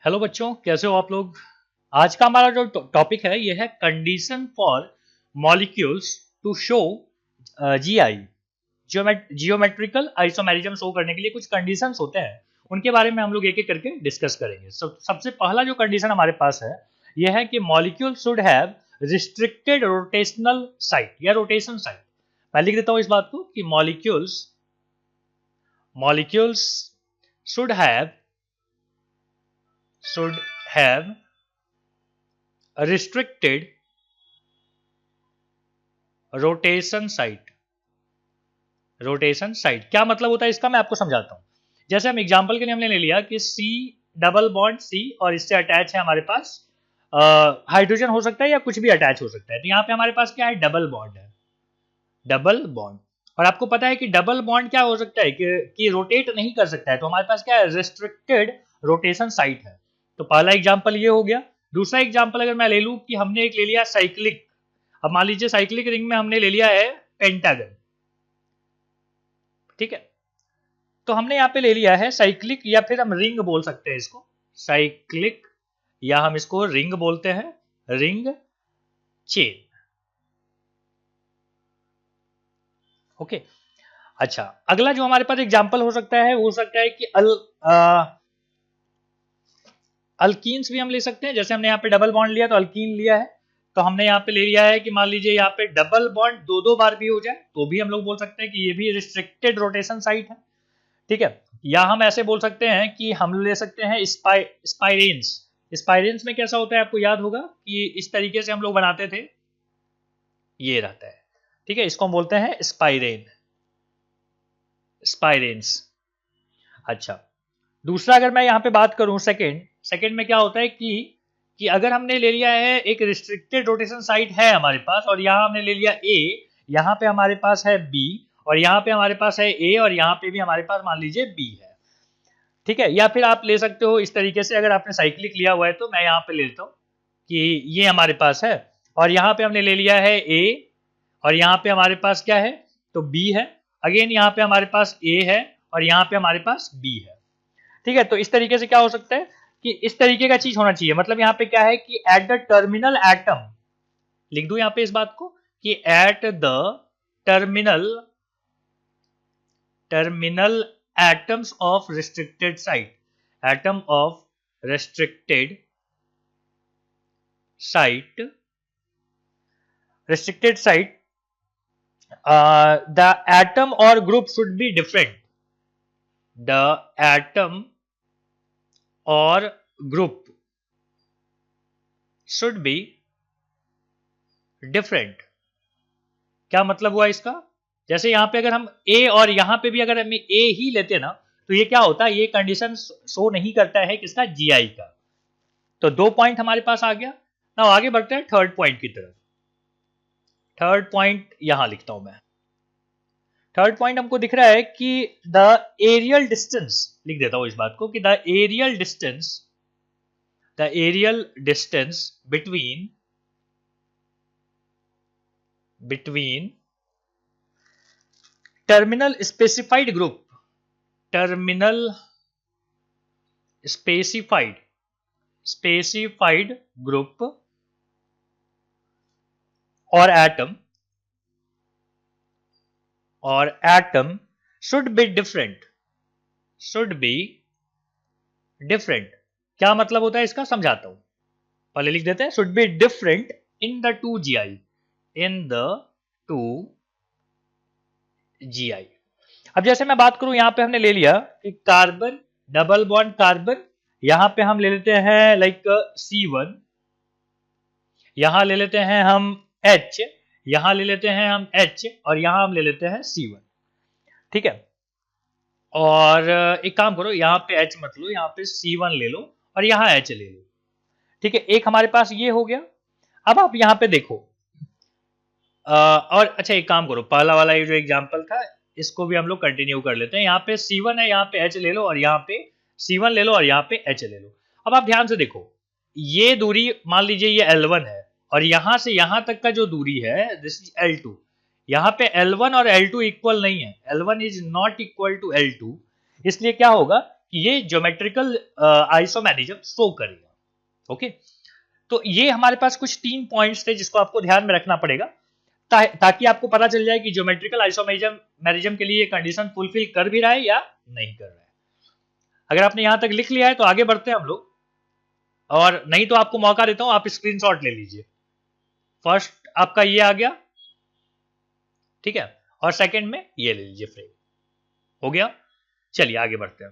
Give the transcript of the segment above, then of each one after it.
Hello बच्चों, कैसे हो आप लोग। आज का हमारा जो टॉपिक है ये है condition for molecules to show GI, geometrical isomerism show करने के लिए कुछ कंडीशंस होते हैं, उनके बारे में हम लोग एक एक करके डिस्कस करेंगे। सबसे पहला जो कंडीशन हमारे पास है यह है कि molecule should have restricted rotational site या रोटेशन साइट। मैं लिख देता हूं इस बात को कि molecules should have restricted rotation site. क्या मतलब होता है इसका, मैं आपको समझाता हूं। जैसे हम एग्जांपल के लिए हमने ले लिया कि सी डबल बॉन्ड सी और इससे अटैच है हमारे पास हाइड्रोजन हो सकता है या कुछ भी अटैच हो सकता है। तो यहाँ पे हमारे पास क्या है, डबल बॉन्ड है, डबल बॉन्ड। और आपको पता है कि डबल बॉन्ड क्या हो सकता है कि रोटेट नहीं कर सकता है, तो हमारे पास क्या है, रिस्ट्रिक्टेड रोटेशन साइट है। तो पहला एग्जांपल ये हो गया। दूसरा एग्जांपल अगर मैं ले लूं कि हमने एक ले लिया साइक्लिक, अब मान लीजिए साइक्लिक रिंग में हमने ले लिया है पेंटागन, ठीक है। तो हमने यहाँ पे ले लिया है साइक्लिक, या फिर हम रिंग बोल सकते हैं इसको, साइक्लिक, या हम इसको रिंग बोलते हैं, रिंग चेन। ओके, अच्छा, अगला जो हमारे पास एग्जांपल हो सकता है वो हो सकता है कि अल्कीन्स भी हम ले सकते हैं। जैसे हमने यहाँ पे डबल बॉन्ड लिया तो अल्कीन लिया है, तो हमने यहाँ पे ले लिया है कि मान लीजिए यहाँ पे डबल बॉन्ड दो बार भी हो जाए तो भी हम लोग बोल सकते हैं कि ये भी रिस्ट्रिक्टेड रोटेशन साइट है, ठीक है। या हम ऐसे बोल सकते हैं कि हम ले सकते हैं स्पाइरेंस। स्पाइरेंस में कैसा होता है आपको याद होगा कि इस तरीके से हम लोग बनाते थे, ये रहता है, ठीक है। इसको हम बोलते हैं स्पाइरेंस। अच्छा, दूसरा अगर मैं यहाँ पे बात करूं सेकेंड में क्या होता है कि अगर हमने ले लिया है एक रिस्ट्रिक्टेड रोटेशन साइट है हमारे पास, और यहाँ हमने ले लिया ए, यहाँ पे हमारे पास है बी, और यहाँ पे हमारे पास है ए, और यहाँ पे भी हमारे पास मान लीजिए बी है, ठीक है। या फिर आप ले सकते हो इस तरीके से, अगर आपने साइक्लिक लिया हुआ है तो मैं यहाँ पे ले लेता हूँ कि ये हमारे पास है, और यहाँ पे हमने ले लिया है ए, और यहाँ पे हमारे पास क्या है, तो बी है। अगेन यहाँ पे हमारे पास ए है, और यहाँ पे हमारे पास बी है, ठीक है। तो इस तरीके से क्या हो सकता है कि इस तरीके का चीज होना चाहिए। मतलब यहाँ पे क्या है कि एट द टर्मिनल एटम, लिख दू यहाँ पे इस बात को कि at the terminal atoms of restricted site, atom of restricted site the atom or group should be different, the atom or group should be different। क्या मतलब हुआ इसका, जैसे यहाँ पे अगर हम ए और यहाँ पे भी अगर हम ए ही लेते ना, तो ये क्या होता है, ये कंडीशन शो नहीं करता है किसका, जीआई का। तो 2 पॉइंट हमारे पास आ गया ना। आगे बढ़ते हैं थर्ड पॉइंट की तरफ। थर्ड पॉइंट यहां लिखता हूं मैं। थर्ड पॉइंट हमको दिख रहा है कि द एरियल डिस्टेंस, लिख देता हूं इस बात को कि the aerial distance between terminal specified group और एटम should be different। क्या मतलब होता है इसका, समझाता हूं, पहले लिख देते हैं, should be different in the 2GI। अब जैसे मैं बात करूं, यहां पे हमने ले लिया कि कार्बन, डबल बॉन्ड कार्बन, यहां पे हम ले लेते हैं लाइक C1, यहां ले लेते हैं हम H, यहां ले लेते हैं हम H, और यहां हम ले लेते हैं C1, ठीक है। और एक काम करो, यहाँ पे H मत लो, यहाँ पे C1 ले लो, और यहाँ H ले लो, ठीक है। एक हमारे पास ये हो गया। अब आप यहाँ पे देखो, और अच्छा एक काम करो, पहला वाला ये जो एग्जांपल था इसको भी हम लोग कंटिन्यू कर लेते हैं। यहाँ पे C1 है, यहाँ पे H ले लो, और यहाँ पे C1 ले लो, और यहाँ पे H ले लो। अब आप ध्यान से देखो, ये दूरी मान लीजिए ये L1 है, और यहां से यहां तक का जो दूरी है दिस इज L2। यहाँ पे L1 और L2 इक्वल नहीं है, L1 is not equal to L2, इसलिए क्या होगा ये ज्योमेट्रिकल आइसोमेरिज्म शो करेगा। ओके, तो ये हमारे पास कुछ 3 पॉइंट्स थे जिसको आपको ध्यान में रखना पड़ेगा ताकि आपको पता चल जाए कि ज्योमेट्रिकल आइसोमेरिज्म के लिए ये कंडीशन फुलफिल कर भी रहा है या नहीं कर रहा है। अगर आपने यहां तक लिख लिया है तो आगे बढ़ते हैं हम लोग, और नहीं तो आपको मौका देता हूं, आप स्क्रीनशॉट ले लीजिए। फर्स्ट आपका ये आ गया, ठीक है, और सेकंड में ये ले लीजिए फ्रेम। हो गया, चलिए आगे बढ़ते हैं।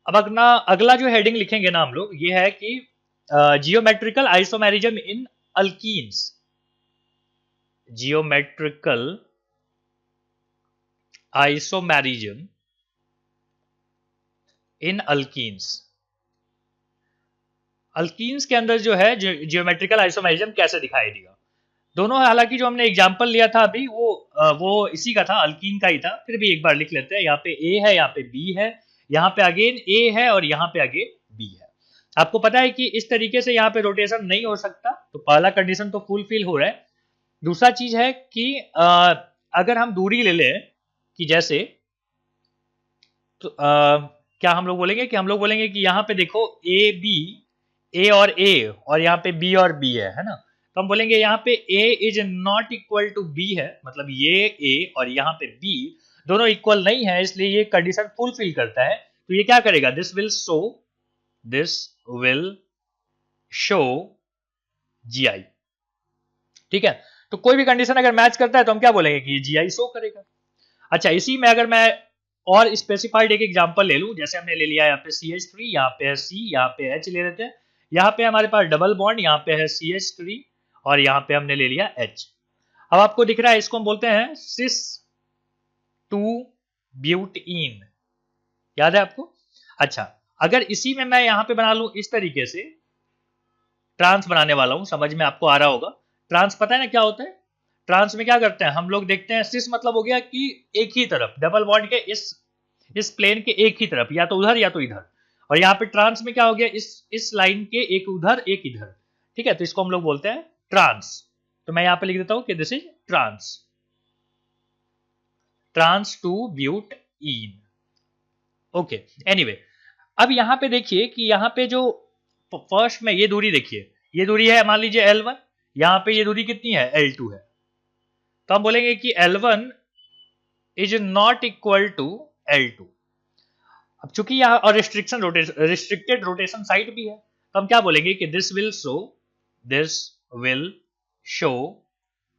अब अगला जो हेडिंग लिखेंगे ना हम लोग, ये है कि geometrical isomerism in alkenes. Geometrical isomerism in alkenes. Alkenes के अंदर जो है जियोमेट्रिकल आइसोमेरिज्म कैसे दिखाई देगा। दोनों, हालांकि जो हमने एग्जांपल लिया था अभी वो इसी का था, अल्कीन का ही था, फिर भी एक बार लिख लेते हैं। यहाँ पे ए है, यहाँ पे बी है, यहाँ पे अगेन ए है और यहाँ पे अगेन बी है। आपको पता है कि इस तरीके से यहाँ पे रोटेशन नहीं हो सकता, तो पहला कंडीशन तो फुलफिल हो रहा है। दूसरा चीज है कि अगर हम दूरी ले लें कि जैसे, तो क्या हम लोग बोलेंगे कि यहाँ पे देखो ए बी, ए और ए, और यहाँ पे बी और बी है ना, तो हम बोलेंगे यहाँ पे a is not equal to b है, मतलब ये a और यहाँ पे b दोनों इक्वल नहीं है, इसलिए ये कंडीशन फुलफिल करता है। तो ये क्या करेगा, दिस विल शो gi। ठीक है, तो कोई भी कंडीशन अगर मैच करता है तो हम क्या बोलेंगे कि ये gi शो करेगा। अच्छा, इसी में अगर मैं और स्पेसिफाइड एक एग्जांपल ले लूं, जैसे हमने ले लिया यहाँ पे CH3, यहाँ पे है C, यहाँ पे H ले लेते हैं, यहाँ पे हमारे पास डबल बॉन्ड, यहाँ पे है CH3 और यहाँ पे हमने ले लिया H। अब आपको दिख रहा है, इसको हम बोलते हैं सिस 2 ब्यूटीन, याद है आपको। अच्छा, अगर इसी में मैं यहाँ पे बना लूं इस तरीके से, ट्रांस बनाने वाला हूं, समझ में आपको आ रहा होगा। ट्रांस पता है ना क्या होता है, ट्रांस में क्या करते हैं हम लोग, देखते हैं सिस मतलब हो गया कि एक ही तरफ, डबल बॉन्ड के इस प्लेन के एक ही तरफ, या तो उधर या तो इधर, और यहाँ पे ट्रांस में क्या हो गया, इस लाइन के एक उधर एक इधर। ठीक है, तो इसको हम लोग बोलते हैं ट्रांस। तो मैं यहाँ पे लिख देता हूं कि this is trans two butene. Okay, anyway, अब यहाँ पे देखिए कि यहाँ पे जो फर्स्ट में ये दूरी देखिए, ये दूरी है मान लीजिए L1, यहाँ पे ये दूरी कितनी है, L2 है। तो हम बोलेंगे कि L1 is not equal to L2। अब चूंकि यहाँ और रिस्ट्रिक्टेड रोटेशन साइड भी है, तो हम क्या बोलेंगे कि दिस विल शो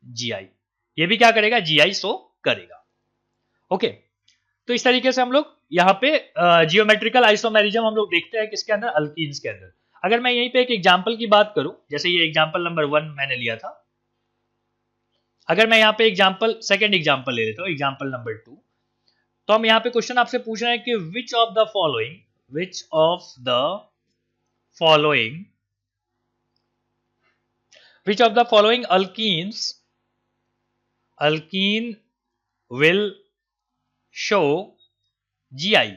gi। ये भी क्या करेगा, gi शो करेगा। ओके, तो इस तरीके से हम लोग यहाँ पे जियोमेट्रिकल आइसोमेरिज्म हम लोग देखते हैं किसके अंदर, अल्कीन्स के अंदर। अगर मैं यहीं पे एक एग्जांपल की बात करूं, जैसे ये एग्जांपल नंबर 1 मैंने लिया था, अगर मैं यहाँ पे सेकंड एग्जांपल ले लेता हूँ, एग्जांपल नंबर 2, तो हम यहाँ पे क्वेश्चन आपसे पूछ रहे हैं कि which of the following alkyne will show gi।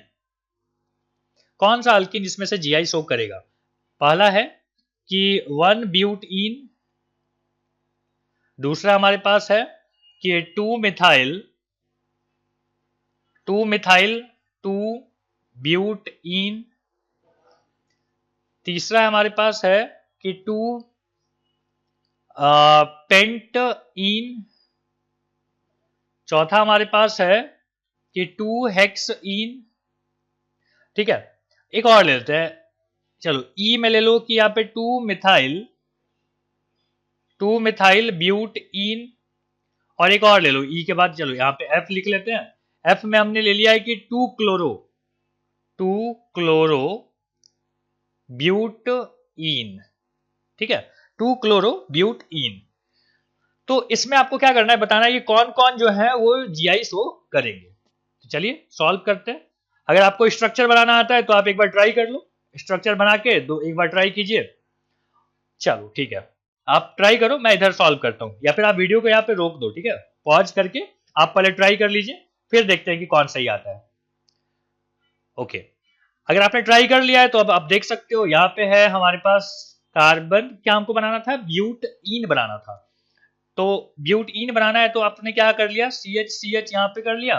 कौन सा अल्कीन इसमें से gi शो करेगा। पहला है कि 1 ब्यूटीन, दूसरा हमारे पास है कि 2 मिथाइल 2 ब्यूटीन, तीसरा हमारे पास है कि 2 पेंटीन, चौथा हमारे पास है कि 2 हेक्सीन। ठीक है, एक और ले लेते हैं, चलो ई में ले लो कि यहाँ पे 2 मिथाइल ब्यूटीन, और एक और ले लो ई के बाद, चलो यहाँ पे एफ लिख लेते हैं। एफ में हमने ले लिया है कि 2 क्लोरो ब्यूटीन। ठीक है, 2 क्लोरो ब्यूटीन। तो इसमें आपको क्या करना है, बताना है कि कौन कौन जो है वो जीआई शो करेंगे। तो चलिए सॉल्व करते हैं। अगर आपको स्ट्रक्चर बनाना आता है तो आप एक बार ट्राई कर लो, स्ट्रक्चर बना के एक बार ट्राई कीजिए। चलो ठीक है, आप ट्राई करो, मैं इधर सॉल्व करता हूं, या फिर आप वीडियो को यहाँ पे रोक दो, ठीक है, पॉज करके आप पहले ट्राई कर लीजिए, फिर देखते हैं कि कौन सही आता है। ओके, अगर आपने ट्राई कर लिया है तो अब आप देख सकते हो, यहाँ पे है हमारे पास कार्बन, क्या हमको बनाना था, ब्यूटीन बनाना था। तो ब्यूटीन बनाना है तो आपने क्या कर लिया, CH यहाँ पे कर लिया,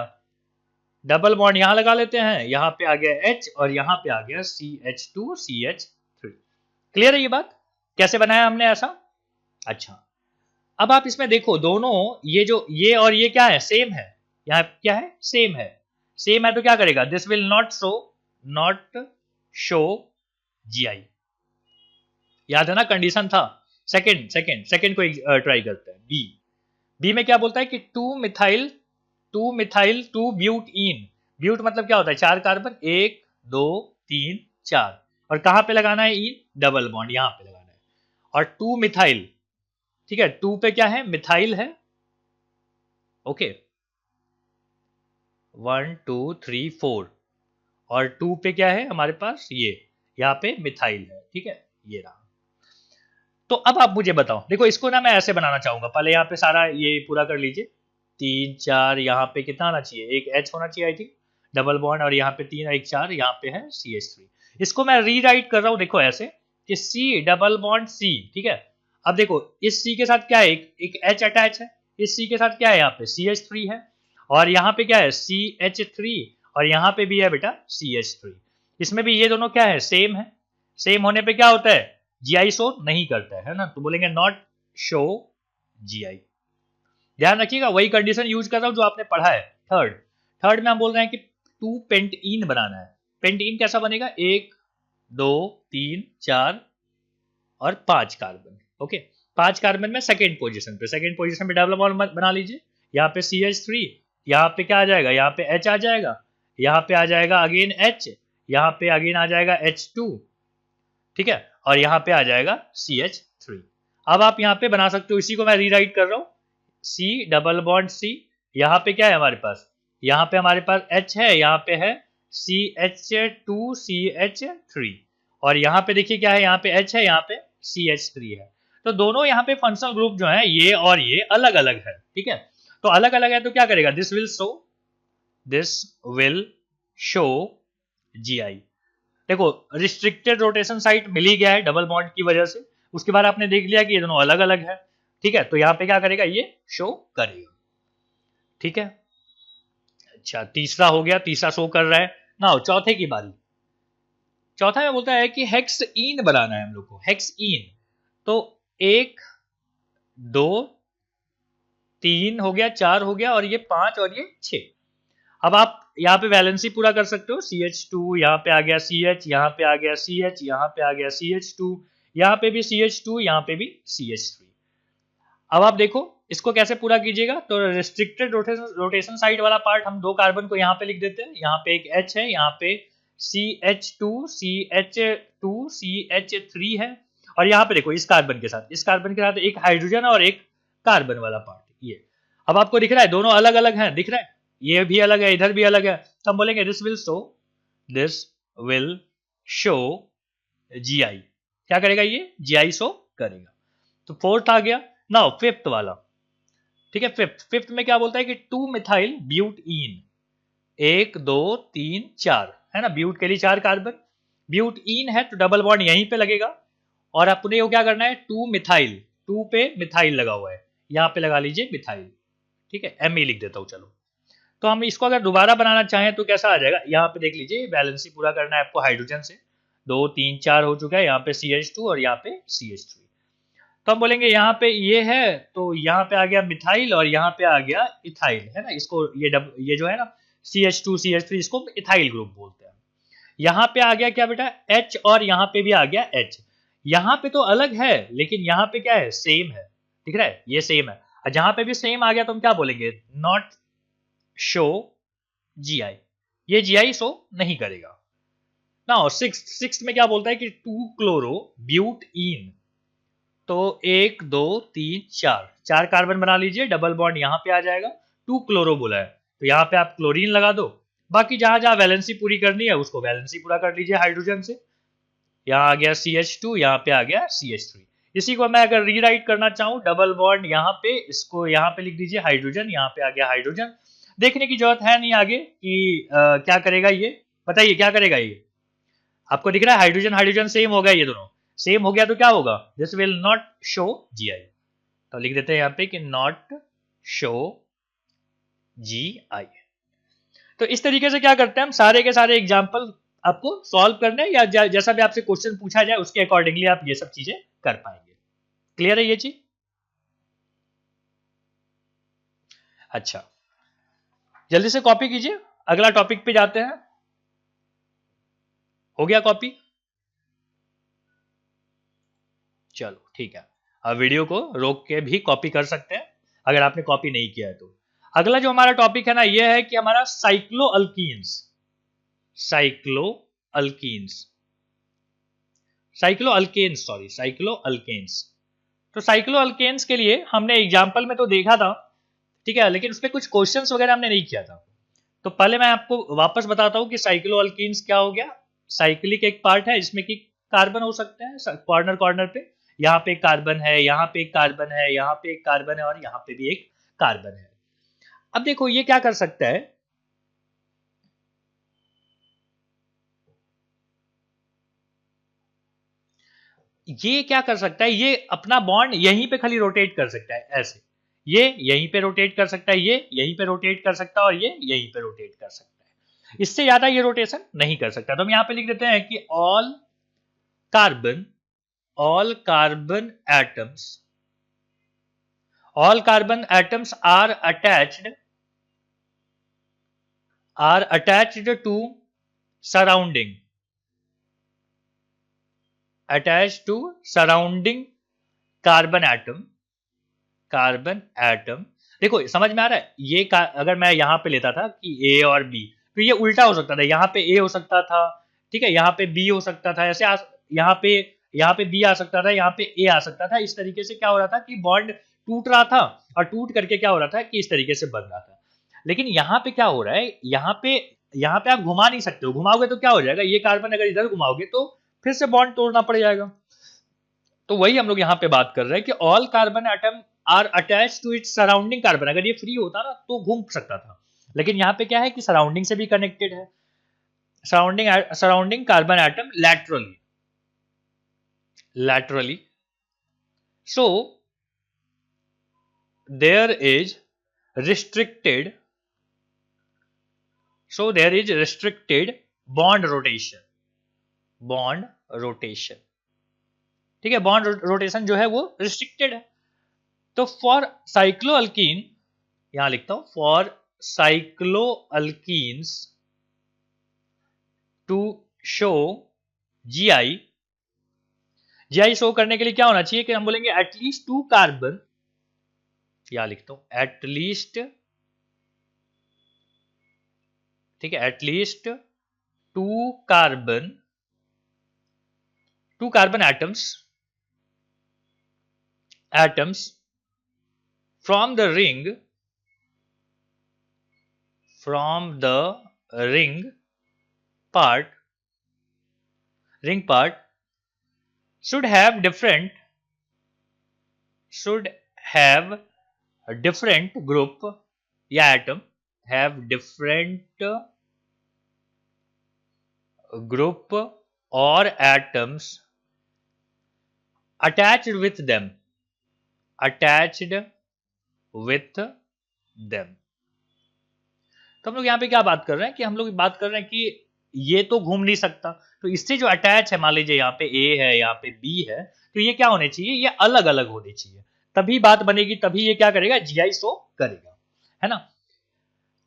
डबल बॉन्ड यहां लगा लेते हैं, यहां पे आ गया H और यहां पे आ गया CH2CH3। क्लियर है ये बात, कैसे बनाया हमने ऐसा? अच्छा, अब आप इसमें देखो दोनों, ये जो ये और ये क्या है, सेम है। यहाँ क्या है, सेम है। सेम है तो क्या करेगा, this will not show GI। याद है ना, कंडीशन था। सेकंड को ट्राई करते हैं। बी में क्या बोलता है कि two methyl two butene. But मतलब क्या होता है, 4 कार्बन, 1 2 3 4, और कहां पे लगाना है इन, डबल बॉन्ड यहां पे लगाना है। और टू मिथाइल, ठीक है, टू पे क्या है, मिथाइल है। ओके, 1 2 3 4, और टू पे क्या है हमारे पास, ये यहाँ पे मिथाइल है। ठीक है, ये रहा। तो अब आप मुझे बताओ, देखो इसको ना मैं ऐसे बनाना चाहूंगा, पहले यहाँ पे सारा ये पूरा कर लीजिए। 3 4, यहाँ पे कितना आना चाहिए, एक H होना चाहिए आई थिंक, डबल बॉन्ड, और यहाँ पे 3 1 4, यहाँ पे है CH3। इसको मैं रीराइट कर रहा हूँ, देखो ऐसे कि C डबल बॉन्ड C। ठीक है, अब देखो इस C के साथ क्या है, एक H अटैच है, इस C के साथ क्या है, यहाँ पे CH3 है, और यहाँ पे क्या है CH3, और यहाँ पे भी है बेटा CH3। इसमें भी ये दोनों क्या है, सेम है। सेम होने पे क्या होता है, GI शो नहीं करता है ना, तो बोलेंगे नॉट शो GI। ध्यान रखिएगा, वही कंडीशन यूज कर रहा हूं जो आपने पढ़ा है। थर्ड में हम बोल रहे हैं कि 2 पेंटीन बनाना है। पेंटीन कैसा बनेगा, 1 2 3 4 और 5 कार्बन। ओके, 5 कार्बन में सेकेंड पोजीशन पे डबल बॉन्ड बना लीजिए। यहाँ पे CH3, यहाँ पे क्या आ जाएगा, यहाँ पे H आ जाएगा, यहाँ पे आ जाएगा अगेन H, यहाँ पे अगेन आ जाएगा H2। ठीक है, और यहाँ पे आ जाएगा CH3। अब आप यहाँ पे बना सकते हो, इसी को मैं रीराइट कर रहा हूँ, C डबल बॉन्ड C। यहाँ पे क्या है हमारे पास, यहाँ पे हमारे पास H है, यहाँ पे है CH2CH3, और यहाँ पे देखिए क्या है, यहाँ पे H है, यहाँ पे CH3 है। तो दोनों यहाँ पे फंक्शनल ग्रुप जो है ये और ये अलग अलग है। ठीक है, तो अलग अलग है तो क्या करेगा, दिस विल शो GI। देखो रिस्ट्रिक्टेड रोटेशन साइट मिल ही गया है डबल बॉन्ड की वजह से, उसके बाद आपने देख लिया कि ये दोनों अलग अलग है। ठीक है, तो यहाँ पे क्या करेगा, ये शो करेगा। ठीक है, अच्छा तीसरा हो गया, तीसरा शो कर रहा है ना। चौथे की बारी, चौथा में बोलता है कि हेक्स इन बनाना है हम लोग को, हेक्स इन। तो 1 2 3 हो गया, 4 हो गया, और ये 5 और ये 6। अब आप यहाँ पे वैलेंसी पूरा कर सकते हो, CH2 यहाँ पे आ गया CH, यहाँ पे आ गया CH, यहाँ पे आ गया CH2, यहाँ पे भी CH2, यहाँ पे भी CH3। अब आप देखो इसको कैसे पूरा कीजिएगा, तो रिस्ट्रिक्टेड रोटेशन साइड वाला पार्ट हम 2 कार्बन को यहाँ पे लिख देते हैं। यहाँ पे एक H है, यहाँ पे CH2 CH2 CH3 है, और यहाँ पे देखो इस कार्बन के साथ एक हाइड्रोजन और एक कार्बन वाला पार्ट ये। अब आपको दिख रहा है दोनों अलग अलग हैं, दिख रहा है, ये भी अलग है, इधर भी अलग है, तो हम बोलेंगे दिस विल शो GI। क्या करेगा, ये GI शो करेगा। तो फोर्थ आ गया। नाउ फिफ्थ वाला, ठीक है, फिफ्थ में क्या बोलता है कि 2 मिथाइल ब्यूटीन, 1 2 3 4 है ना, ब्यूट के लिए 4 कार्बन, ब्यूटीन है तो डबल बॉन्ड यहीं पे लगेगा, और अपने को क्या करना है, 2 मिथाइल, 2 पे मिथाइल लगा हुआ है, यहाँ पे लगा लीजिए मिथाइल। ठीक है, ME लिख देता हूँ चलो। तो हम इसको अगर दोबारा बनाना चाहें तो कैसा आ जाएगा, यहाँ पे देख लीजिए बैलेंसी पूरा करना है आपको हाइड्रोजन से, 2 3 4 हो चुका है, यहाँ पे CH2 और यहाँ पे CH3। तो हम बोलेंगे यहाँ पे ये है, तो यहाँ पे आ गया मिथाइल और यहाँ पे आ गया इथाइल, है ना, इसको ये जो है ना CH2 CH3, इसको इथाइल ग्रुप बोलते हैं। यहाँ पे आ गया क्या बेटा, H, और यहाँ पे भी आ गया H। यहाँ पे तो अलग है लेकिन यहाँ पे क्या है, सेम है, दिख रहा है, ये सेम है। जहां पे भी सेम आ गया तो हम क्या बोलेंगे, नॉट शो GI, ये GI शो नहीं करेगा ना। सिक्स में क्या बोलता है कि 2 क्लोरो ब्यूटीन, तो 1 2 3 4 कार्बन बना लीजिए, डबल बॉन्ड यहाँ पे आ जाएगा, 2 क्लोरो बोला है तो यहाँ पे आप क्लोरीन लगा दो, बाकी जहां जहां वैलेंसी पूरी करनी है उसको वैलेंसी पूरा कर लीजिए हाइड्रोजन से। यहाँ आ गया CH2, यहाँ पे आ गया CH3। इसी को मैं अगर रीराइट करना चाहूँ, डबल बॉन्ड यहाँ पे, इसको यहाँ पे लिख दीजिए हाइड्रोजन, यहाँ पे आ गया हाइड्रोजन। देखने की जरूरत है नहीं आगे कि क्या करेगा ये, बताइए क्या करेगा ये, आपको दिख रहा है हाइड्रोजन हाइड्रोजन सेम हो गया, ये दोनों सेम हो गया तो क्या होगा, this will not show GI। तो लिख देते हैं यहाँ पे कि नॉट शो GI। तो इस तरीके से क्या करते हैं हम, सारे के सारे एग्जाम्पल आपको सॉल्व करने या जैसा भी आपसे क्वेश्चन पूछा जाए उसके अकॉर्डिंगली आप ये सब चीजें कर पाएंगे। क्लियर है ये चीज? अच्छा, जल्दी से कॉपी कीजिए, अगला टॉपिक पे जाते हैं। हो गया कॉपी? चलो ठीक है, अब वीडियो को रोक के भी कॉपी कर सकते हैं अगर आपने कॉपी नहीं किया है तो। अगला जो हमारा टॉपिक है ना, ये है कि हमारा साइक्लोअल्कीन्स। साइक्लोअल्केन्स। तो साइक्लोअल्केन्स के लिए हमने एग्जाम्पल में तो देखा था, ठीक है, लेकिन उसमें कुछ क्वेश्चंस वगैरह हमने नहीं किया था। तो पहले मैं आपको वापस बताता हूं कि साइक्लोअल्कीन्स क्या हो गया। साइक्लिक एक पार्ट है जिसमें कि कार्बन हो सकते हैं कॉर्नर कॉर्नर पे, यहाँ पे एक कार्बन है, यहाँ पे एक कार्बन है, यहाँ पे एक कार्बन है और यहाँ पे भी एक कार्बन है। अब देखो ये क्या कर सकता है, ये क्या कर सकता है, ये अपना बॉन्ड यहीं पे खाली रोटेट कर सकता है ऐसे, ये यहीं पे रोटेट कर सकता है, ये यहीं पे रोटेट कर सकता है और ये यहीं पे रोटेट कर सकता है। इससे ज्यादा ये रोटेशन नहीं कर सकता। तो हम यहां पे लिख देते हैं कि all carbon atoms are attached to surrounding carbon atom. देखो समझ में आ रहा है, ये अगर मैं यहां पे लेता था कि ए और बी, तो ये उल्टा हो सकता था, यहाँ पे ए हो सकता था, ठीक है, यहाँ पे बी हो सकता था, ऐसे यहाँ पे बी आ सकता था, यहाँ पे ए आ सकता था। इस तरीके से क्या हो रहा था कि बॉन्ड टूट रहा था और टूट करके क्या हो रहा था कि इस तरीके से बन रहा था। लेकिन यहाँ पे क्या हो रहा है, यहाँ पे आप घुमा नहीं सकते हो, घुमाओगे तो क्या हो जाएगा, ये कार्बन अगर इधर घुमाओगे तो फिर से बॉन्ड तोड़ना पड़ जाएगा। तो वही हम लोग यहाँ पे बात कर रहे हैं कि all carbon atom are attach to its surrounding carbon. अगर ये फ्री होता ना तो घूम सकता था, लेकिन यहाँ पे क्या है कि सराउंडिंग से भी कनेक्टेड है, surrounding carbon atom laterally. So there is restricted bond rotation, ठीक है, बॉन्ड रोटेशन जो है वो रिस्ट्रिक्टेड है। तो फॉर साइक्लोअल्कीन, यहां लिखता हूं for cycloalkenes to show GI show करने के लिए क्या होना चाहिए कि हम बोलेंगे एटलीस्ट 2 कार्बन, यहां लिखता हूं एटलीस्ट, ठीक है, at least 2 carbon atoms from the ring part should have different group या atom have different group or atoms attached with them। तो हम लोग यहाँ पे क्या बात कर रहे हैं कि हम लोग बात कर रहे हैं कि ये तो घूम नहीं सकता, तो इससे जो अटैच है, मान लीजिए यहाँ पे ए है, यहाँ पे बी है, तो ये क्या होने चाहिए, ये अलग अलग होने चाहिए, तभी बात बनेगी, तभी ये क्या करेगा, जीआई शो करेगा, है ना।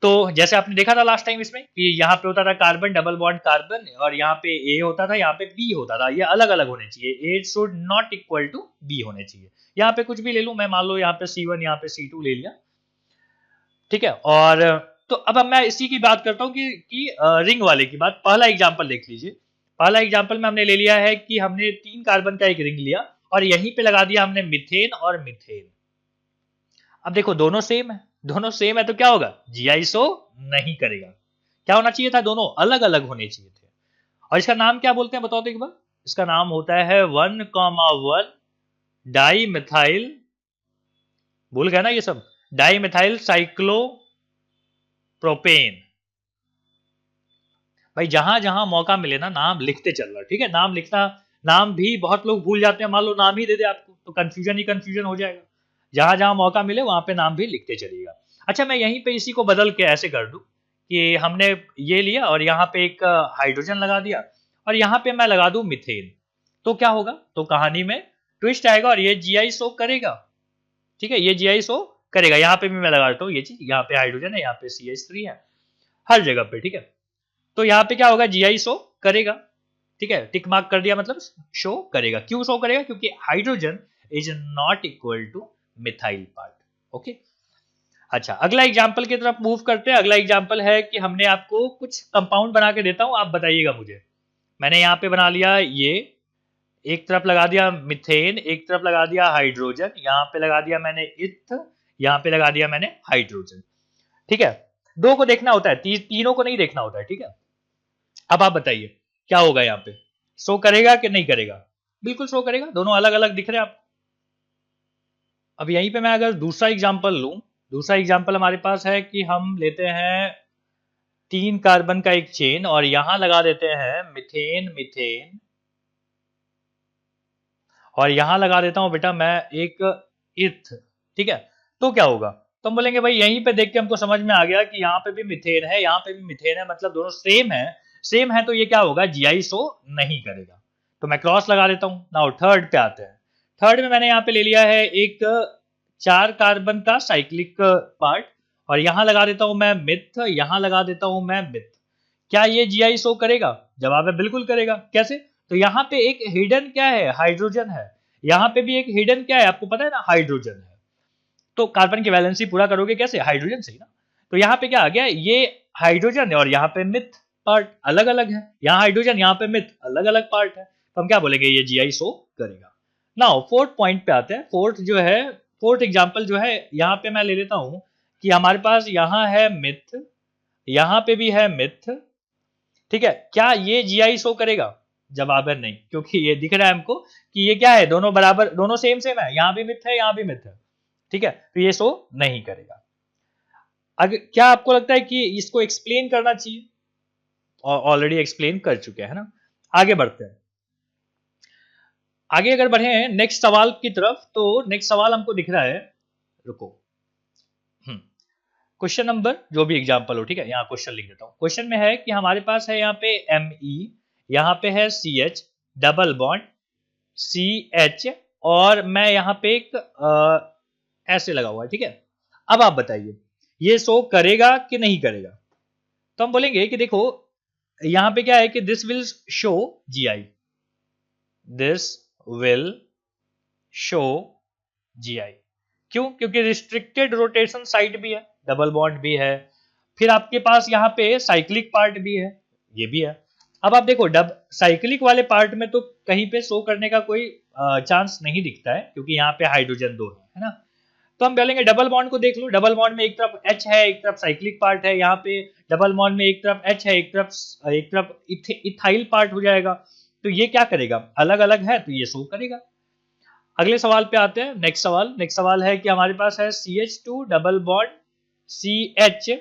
तो जैसे आपने देखा था लास्ट टाइम इसमें कि यहाँ पे होता था कार्बन डबल बॉन्ड कार्बन और यहाँ पे ए होता था, यहाँ पे बी होता था, ये अलग अलग होने चाहिए, A should not equal to B होने चाहिए। यहाँ पे कुछ भी ले लूं मैं, मान लो यहाँ पे C1 यहाँ पे C2 ले लिया, ठीक है। और तो अब मैं इसी की बात करता हूँ कि रिंग वाले की बात। पहला एग्जाम्पल देख लीजिए, पहला एग्जाम्पल में हमने ले लिया है कि हमने 3 कार्बन का एक रिंग लिया और यहीं पे लगा दिया हमने मीथेन और मीथेन। अब देखो दोनों सेम है तो क्या होगा, जीआई शो नहीं करेगा। क्या होना चाहिए था, दोनों अलग अलग होने चाहिए थे। और इसका नाम क्या बोलते हैं बताओ तो एक बार, इसका नाम होता है 1,1 डाई मिथाइल, भूल गए ना ये सब, डाई मिथाइल साइक्लोप्रोपेन। भाई जहां जहां मौका मिले ना नाम लिखते चलना, ठीक है, नाम लिखना, नाम भी बहुत लोग भूल जाते हैं, मान लो नाम ही दे दे आपको तो कंफ्यूजन हो जाएगा। जहां जहां मौका मिले वहां पे नाम भी लिखते चलिएगा। अच्छा मैं यहीं पे इसी को बदल के ऐसे कर दूं कि हमने ये लिया और यहाँ पे एक हाइड्रोजन लगा दिया और यहाँ पे मैं लगा दूं मीथेन, तो क्या होगा? तो कहानी में ट्विस्ट आएगा और ये जीआई शो करेगा। ठीक है, ये जीआई शो करेगा। यहाँ पे भी मैं लगा देता हूँ ये चीज, यहाँ पे हाइड्रोजन है, यहाँ पे CH3 है, हर जगह पे। ठीक है, तो यहाँ पे क्या होगा? जीआई शो करेगा। ठीक है, टिक मार्क कर दिया मतलब शो करेगा। क्यों शो करेगा? क्योंकि hydrogen is not equal two methyl part. Okay, अच्छा अगला एग्जाम्पल की तरफ मूव करते हैं। अगला एग्जाम्पल है कि हमने आपको कुछ कंपाउंड बना के देता हूं, आप बताइएगा मुझे। मैंने यहाँ पे बना लिया, ये एक तरफ लगा दिया मिथेन, एक तरफ लगा दिया हाइड्रोजन, यहाँ पे लगा दिया मैंने इथ, यहाँ पे लगा दिया मैंने हाइड्रोजन। ठीक है, दो को देखना होता है, तीनों को नहीं देखना होता है। ठीक है, अब आप बताइए क्या होगा? यहाँ पे शो करेगा कि नहीं करेगा? बिल्कुल शो करेगा, दोनों अलग अलग दिख रहे हैं आपको। अब यहीं पे मैं अगर दूसरा एग्जांपल लूं, दूसरा एग्जांपल हमारे पास है कि हम लेते हैं 3 कार्बन का एक चेन और यहां लगा देते हैं मिथेन मिथेन, और यहां लगा देता हूं बेटा मैं एक इथ। ठीक है, तो क्या होगा? तो हम बोलेंगे भाई यहीं पे देख के हमको समझ में आ गया कि यहाँ पे भी मिथेन है, यहाँ पे भी मिथेन है, मतलब दोनों सेम है। सेम है तो ये क्या होगा? जीआई शो नहीं करेगा। तो मैं क्रॉस लगा देता हूँ। नाउ थर्ड पे आते हैं। थर्ड में मैंने यहाँ पे ले लिया है एक 4 कार्बन का साइक्लिक पार्ट और यहां लगा देता हूं मैं मिथ, यहां लगा देता हूं मैं मिथ। क्या ये जीआई शो करेगा? जवाब है बिल्कुल करेगा। कैसे? तो यहाँ पे एक हिडन क्या है? हाइड्रोजन है। यहाँ पे भी एक हिडन क्या है? आपको पता है ना, हाइड्रोजन है। तो कार्बन की वैलेंसी पूरा करोगे कैसे? हाइड्रोजन से ही ना। तो यहाँ पे क्या आ गया? ये हाइड्रोजन है और यहाँ पे मिथ पार्ट अलग अलग है। यहाँ हाइड्रोजन, यहाँ पे मिथ, अलग अलग पार्ट है। तो हम क्या बोलेंगे? ये जीआई शो करेगा। नाउ फोर्थ पॉइंट पे आते हैं। फोर्थ जो है, फोर्थ एग्जाम्पल जो है, यहाँ पे मैं ले लेता हूं कि हमारे पास यहाँ है मिथ, यहाँ पे भी है मिथ। ठीक है, क्या ये जीआई शो करेगा? जवाब है नहीं, क्योंकि ये दिख रहा है हमको कि ये क्या है? दोनों बराबर, दोनों सेम सेम है। यहाँ भी मिथ है, यहाँ भी मिथ है। ठीक है, तो ये शो नहीं करेगा। अगर क्या आपको लगता है कि इसको एक्सप्लेन करना चाहिए? ऑलरेडी एक्सप्लेन कर चुके हैं ना। आगे बढ़ते हैं। आगे अगर बढ़े हैं नेक्स्ट सवाल की तरफ, तो नेक्स्ट सवाल हमको दिख रहा है, रुको, क्वेश्चन नंबर जो भी एग्जांपल हो। ठीक है, यहाँ क्वेश्चन लिख देता हूँ। क्वेश्चन में है कि हमारे पास है यहाँ पे Me, यहाँ पे है CH डबल बॉन्ड CH और मैं यहाँ पे एक ऐसे लगा हुआ है। ठीक है, अब आप बताइए ये शो करेगा कि नहीं करेगा? तो हम बोलेंगे कि देखो यहाँ पे क्या है कि this will show GI, this will show GI. क्यों? क्योंकि रिस्ट्रिक्टेड रोटेशन साइट भी है, डबल बॉन्ड भी है, फिर आपके पास यहाँ पे साइक्लिक पार्ट भी है, ये भी है। अब आप देखो डब साइक्लिक वाले पार्ट में तो कहीं पे शो करने का कोई चांस नहीं दिखता है, क्योंकि यहाँ पे हाइड्रोजन 2 है ना। तो हम बोलेंगे डबल बॉन्ड को देख लो। डबल बॉन्ड में एक तरफ H है, एक तरफ साइक्लिक पार्ट है। यहाँ पे डबल बॉन्ड में एक तरफ H है, एक तरफ इथाइल पार्ट हो जाएगा। तो ये क्या करेगा? अलग अलग है तो ये शो करेगा। अगले सवाल पे आते हैं। नेक्स्ट सवाल, नेक्स्ट सवाल है कि हमारे पास है CH2 डबल बॉन्ड CH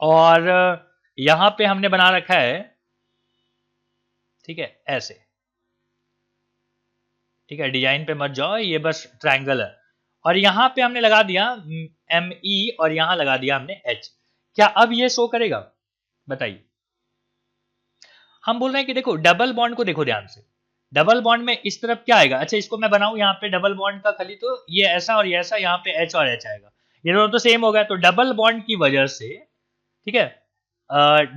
और यहां पे हमने बना रखा है, ठीक है, ऐसे। ठीक है, डिजाइन पे मत जाओ, ये बस ट्रायंगल है। और यहां पे हमने लगा दिया Me और यहां लगा दिया हमने H। क्या अब ये शो करेगा? बताइए। हम बोल रहे हैं कि देखो डबल बॉन्ड को देखो ध्यान से। डबल बॉन्ड में इस तरफ क्या आएगा? अच्छा इसको मैं बनाऊं यहाँ पे डबल बॉन्ड का खाली, तो ये ऐसा और ये ऐसा, यहाँ पे H और H आएगा, ये दोनों तो सेम हो गया। तो डबल बॉन्ड की वजह से, ठीक है,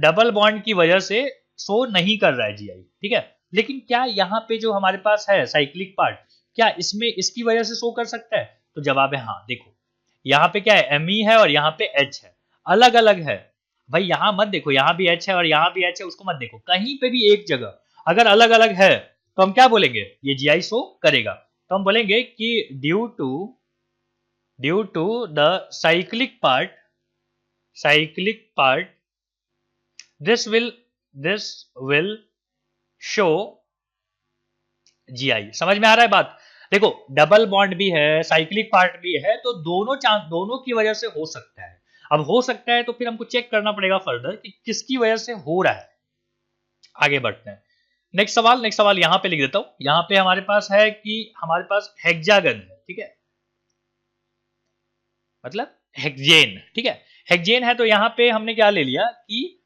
डबल बॉन्ड की वजह से शो नहीं कर रहा है जीआई। ठीक है, लेकिन क्या यहाँ पे जो हमारे पास है साइक्लिक पार्ट, क्या इसमें इसकी वजह से शो कर सकता है? तो जवाब है हाँ। देखो यहाँ पे क्या है? Me है और यहाँ पे H है, अलग अलग है। भाई यहाँ मत देखो, यहाँ भी H है और यहाँ भी H है, उसको मत देखो। कहीं पे भी एक जगह अगर अलग अलग है तो हम क्या बोलेंगे? ये जीआई शो करेगा। तो हम बोलेंगे कि due to the cyclic part this will show GI। समझ में आ रहा है बात? देखो डबल बॉन्ड भी है, साइक्लिक पार्ट भी है, तो दोनों की वजह से हो सकता है। अब हो सकता है तो फिर हमको चेक करना पड़ेगा फर्दर कि किसकी वजह से हो रहा है। आगे बढ़ते हैं। नेक्स्ट सवाल यहां पे लिख देता हूं। यहां पे हमारे पास है कि हमारे पास हेक्सागन है, ठीक है, मतलब हेक्सेन। ठीक है, हेक्सेन है तो यहाँ पे हमने क्या ले लिया कि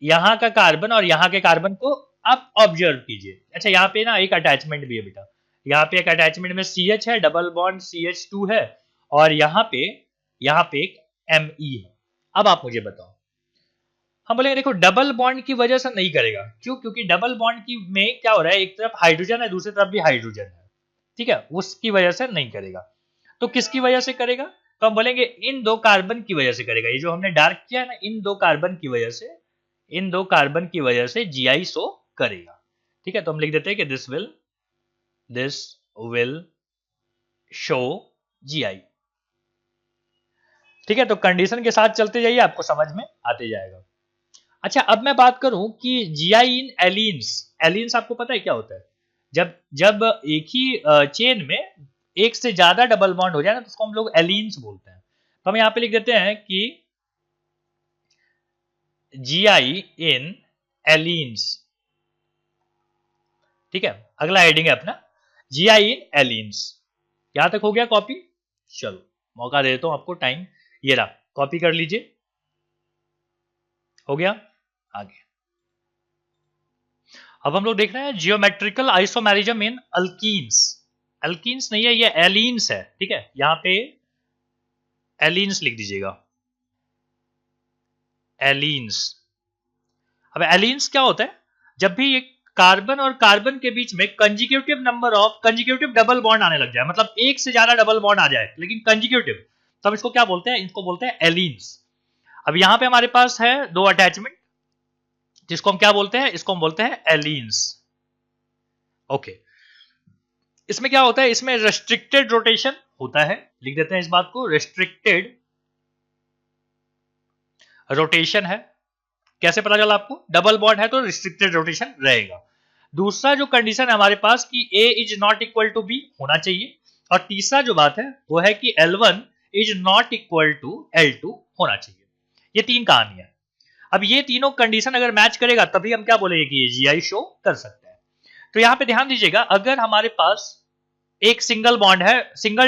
यहाँ का कार्बन और यहाँ के कार्बन को आप ऑब्जर्व कीजिए। अच्छा, यहाँ पे ना एक अटैचमेंट भी है बेटा, यहाँ पे एक अटैचमेंट में CH है, डबल बॉन्ड CH2 है, और यहाँ पे एक Me है। अब आप मुझे बताओ, हम बोलेंगे देखो डबल बॉन्ड की वजह से नहीं करेगा, क्यों? क्योंकि डबल बॉन्ड की में क्या हो रहा है, एक तरफ हाइड्रोजन है, दूसरी तरफ भी हाइड्रोजन है, ठीक है, उसकी वजह से नहीं करेगा। तो किसकी वजह से करेगा? तो हम बोलेंगे इन दो कार्बन की वजह से करेगा। ये जो हमने डार्क किया है ना, इन दो कार्बन की वजह से GI शो करेगा, ठीक है। तो हम लिख देते हैं कि दिस विल शो GI, ठीक है। तो कंडीशन के साथ चलते जाइए, आपको समझ में आते जाएगा। अच्छा, अब मैं बात करूं कि GI इन एलीन्स आपको पता है क्या होता है? जब एक ही चेन में एक से ज्यादा डबल बॉन्ड हो जाए ना, तो उसको हम लोग एलीन्स बोलते हैं। तो हम यहां पे लिख देते हैं कि GI इन एलीन्स, ठीक है। अगला हेडिंग है अपना GI इन एलीन्स। यहां तक हो गया कॉपी? चलो मौका दे देता हूं आपको, टाइम ये रहा, कॉपी कर लीजिए। हो गया? आगे अब हम लोग देख रहे हैं जियोमेट्रिकल आइसोमेरिज्म इन अल्कीन्स नहीं है, ये एलीन्स है, ठीक है। यहां पे एलीन्स लिख दीजिएगा, एलीन्स। अब एलीन्स क्या होता है? जब भी एक कार्बन और कार्बन के बीच में कंजिक्यूटिव डबल बॉन्ड आने लग जाए, मतलब एक से ज्यादा डबल बॉन्ड आ जाए लेकिन कंजिक्यूटिव, तब इसको क्या बोलते हैं? इसको बोलते हैं एलीन्स। अब यहां पे हमारे पास है दो अटैचमेंट, जिसको हम क्या बोलते हैं? इसको हम बोलते हैं एलीन्स। ओके, इसमें क्या होता है? इसमें रेस्ट्रिक्टेड रोटेशन होता है, लिख देते हैं इस बात को, रेस्ट्रिक्टेड रोटेशन है। कैसे पता चला आपको? डबल बॉन्ड है तो रिस्ट्रिक्टेड रोटेशन रहेगा। दूसरा जो कंडीशन है हमारे पास कि A is not equal to B होना चाहिए, और तीसरा जो बात है वो है कि L1 is not equal to L2 होना चाहिए। ये तीन कहानी है। अब ये तीनों कंडीशन अगर मैच करेगा तभी हम क्या बोलेंगे कि ये GI शो कर सकता है। तो यहां पे ध्यान दीजिएगा, अगर हमारे पास एक सिंगल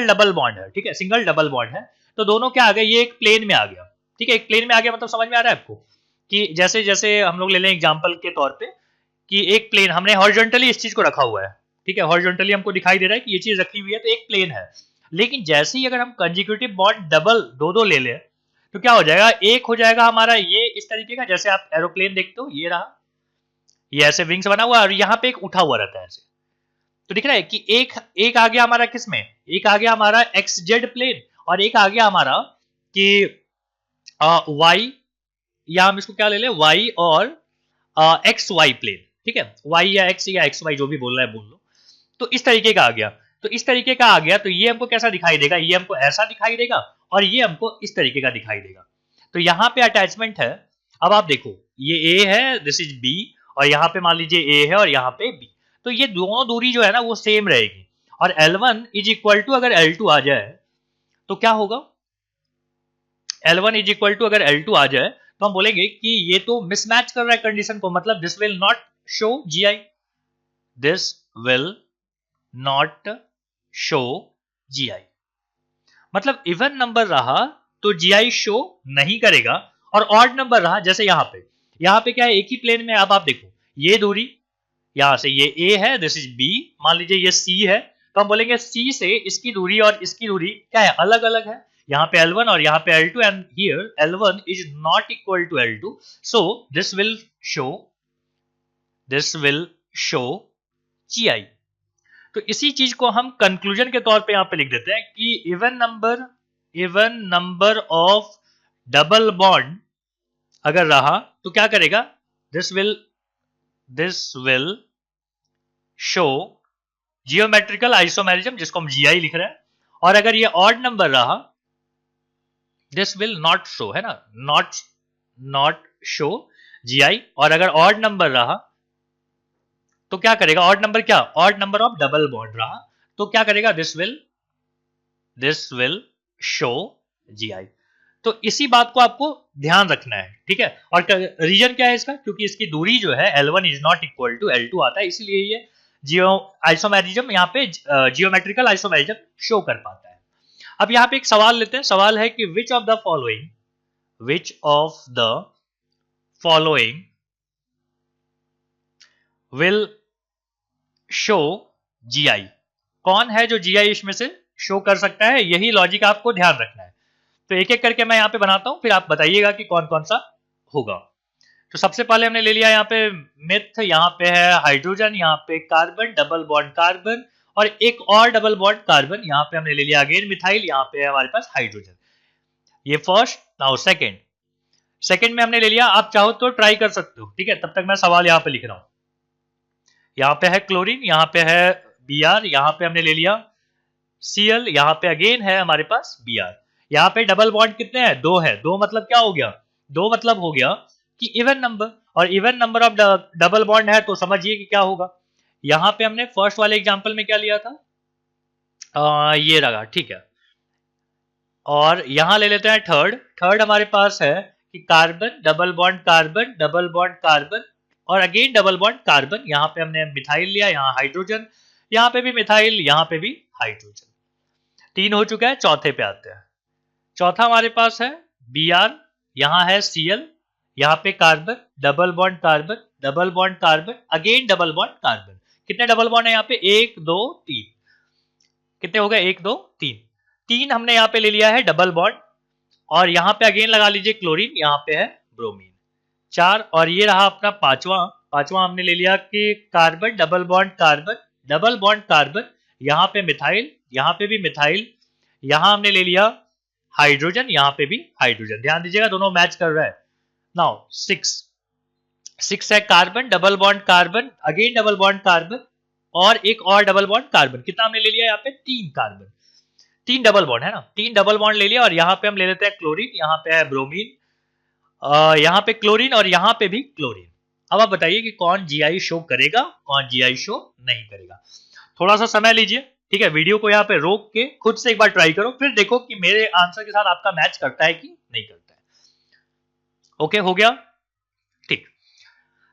डबल बॉन्ड है, ठीक है, सिंगल डबल बॉन्ड है, तो दोनों क्या आ गए? ये एक प्लेन में आ गया, ठीक है। एक प्लेन में आ गया मतलब समझ में आ रहा है आपको कि जैसे जैसे हम लोग ले लें एग्जांपल के तौर पे कि एक प्लेन हमने हॉरिजॉन्टली इस चीज को रखा हुआ है, ठीक है, हॉरिजॉन्टली हमको दिखाई दे रहा है कि ये चीज रखी हुई है, तो एक प्लेन है। लेकिन जैसे ही अगर हम कंजिक्यूटिव बॉन्ड डबल दो ले लें, तो क्या हो जाएगा? एक हो जाएगा हमारा ये इस तरीके का, जैसे आप एरोप्लेन देखते हो, ये रहा, ये ऐसे विंग्स बना हुआ है, और यहाँ पे एक उठा हुआ रहता है ऐसे। तो दिख रहा है कि एक आ गया हमारा किस में? एक आ गया हमारा XZ प्लेन, और एक आ गया हमारा कि Y, या हम इसको क्या ले लें, Y और XY प्लेन, ठीक है, Y या X या XY जो भी बोल रहा है बोल लो। तो इस तरीके का आ गया, तो ये हमको कैसा दिखाई देगा? ये हमको ऐसा दिखाई देगा, और ये हमको इस तरीके का दिखाई देगा। तो यहाँ पे अटैचमेंट है। अब आप देखो, ये A है, दिस इज B, और यहाँ पे मान लीजिए A है और यहाँ पे B, तो ये दोनों दूरी जो है ना वो सेम रहेगी। और L1 इज इक्वल टू अगर L2 आ जाए तो क्या होगा? L1 इज इक्वल टू अगर L2 आ जाए तो हम बोलेंगे कि ये तो मिसमैच कर रहा है कंडीशन को, मतलब this will not show GI, this will not show GI। मतलब इवन नंबर रहा तो GI शो नहीं करेगा, और ऑड नंबर रहा, जैसे यहाँ पे क्या है? एक ही प्लेन में। अब आप देखो, ये दूरी यहां से ये A है, दिस इज B, मान लीजिए ये C है, तो हम बोलेंगे C से इसकी दूरी और इसकी दूरी क्या है? अलग अलग है। यहाँ पे L1 और यहाँ पे L2, and here L1 is not equal to L2, so this will show GI। तो इसी चीज को हम कंक्लूजन के तौर पे यहाँ पे लिख देते हैं कि even number of double bond अगर रहा तो क्या करेगा? This will show geometrical isomerism, जिसको हम GI लिख रहे हैं। और अगर ये ऑड नंबर रहा, दिस विल नॉट शो, है ना, नॉट शो GI। और अगर ऑड नंबर रहा तो क्या करेगा? ऑड नंबर क्या? Odd number of double bond रहा तो क्या करेगा? This will show GI। तो इसी बात को आपको ध्यान रखना है, ठीक है। और रीजन क्या है इसका? क्योंकि इसकी दूरी जो है L1 is not equal to L2 आता है, इसलिए ये आइसोमेरिज्म यहाँ पे जियोमेट्रिकल आइसोमेरिज्म शो कर पाता है। अब यहाँ पे एक सवाल लेते हैं। सवाल है कि which of the following which of the following will show GI, कौन है जो जीआई इसमें से शो कर सकता है, यही लॉजिक आपको ध्यान रखना है। तो एक एक करके मैं यहां पे बनाता हूं, फिर आप बताइएगा कि कौन कौन सा होगा। तो सबसे पहले हमने ले लिया यहाँ पे मिथ, यहाँ पे है हाइड्रोजन, यहाँ पे कार्बन, डबल बॉन्ड कार्बन और एक और डबल बॉन्ड कार्बन, यहाँ पे हमने ले लिया अगेन मिथाइल, यहाँ पे है हमारे पास हाइड्रोजन। ये फर्स्ट। नाउ सेकंड, सेकंड में हमने ले लिया, आप चाहो तो ट्राई कर सकते हो, ठीक है, तब तक मैं सवाल यहाँ पे लिख रहा हूं। यहाँ पे है क्लोरीन, यहाँ पे है Br, यहाँ पे हमने ले लिया Cl, यहाँ पे अगेन है हमारे पास Br। यहाँ पे डबल बॉन्ड कितने हैं, दो है। दो मतलब क्या हो गया, दो मतलब हो गया कि इवन नंबर, और even number of double bond है तो समझिए कि क्या होगा। यहाँ पे हमने फर्स्ट वाले एग्जांपल में क्या लिया था, ये रहा, ठीक है। और यहाँ ले लेते हैं थर्ड। थर्ड हमारे पास है कि carbon, double bond carbon, double bond carbon और अगेन डबल बॉन्ड कार्बन। यहाँ पे हमने मिथाइल लिया, यहाँ हाइड्रोजन, यहाँ पे भी मिथाइल, यहाँ पे भी हाइड्रोजन। तीन हो चुका है, चौथे पे आते हैं। चौथा हमारे पास है Br, यहाँ है Cl, यहाँ पे carbon, double bond carbon, double bond carbon, again double bond carbon. कितने डबल बॉन्ड है यहाँ पे, एक दो तीन, कितने हो गए, एक दो तीन। तीन हमने यहाँ पे ले लिया है डबल बॉन्ड, और यहाँ पे अगेन लगा लीजिए क्लोरीन, यहाँ पे है ब्रोमीन, चार। और ये रहा अपना पांचवा। पांचवा हमने ले लिया कि carbon, double bond carbon, double bond carbon, यहाँ पे मिथाइल, यहाँ पे भी मिथाइल, यहाँ हमने ले लिया हाइड्रोजन, यहाँ पे भी हाइड्रोजन। ध्यान दीजिएगा दोनों मैच कर रहा है। नाउ सिक्स, सिक्स है carbon, double bond carbon, again double bond carbon और एक और डबल बॉन्ड कार्बन। कितना हमने ले लिया यहाँ पे, तीन कार्बन, तीन डबल बॉन्ड है ना, तीन डबल बॉन्ड ले लिया। और यहाँ पे हम ले लेते हैं क्लोरीन, यहाँ पे है ब्रोमीन, यहाँ पे क्लोरीन और यहाँ पे भी क्लोरीन। अब आप बताइए कि कौन जीआई शो करेगा, कौन जीआई शो नहीं करेगा। थोड़ा सा समय लीजिए, ठीक है, वीडियो को यहाँ पे रोक के खुद से एक बार ट्राई करो, फिर देखो कि मेरे आंसर के साथ आपका मैच करता है कि नहीं करता है। ओके, हो गया, ठीक।